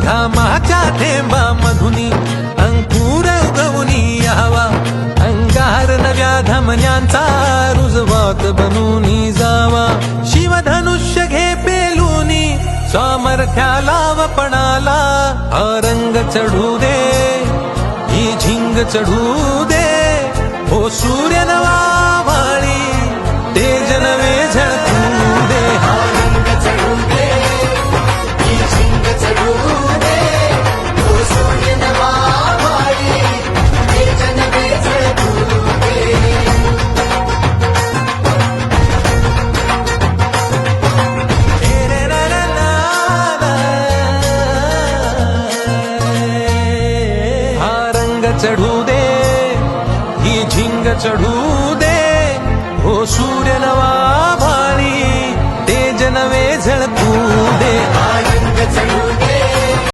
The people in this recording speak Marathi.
घामाच्या थेंबा मधुनी अंकुर उगवनी यावा अंगार नव्या धमन्यांचा रुजवात बनूनी जावा शिवधनुष्य घे पेलूनी सामर्थ्याला वपणाला हा रंग चढू दे ही झिंग चढू दे हो सूर्य नवा वाळी तेज नवे झळकू दे हा रंग चढू दे ही झिंग चढू दे हो सूर्य नवा वाळी तेज नवे झळकू दे हा रंग चढू दे ही झिंग चढू दे हो सूर्य नवा भाळी तेज नवे झळकू दे हा रंग चढू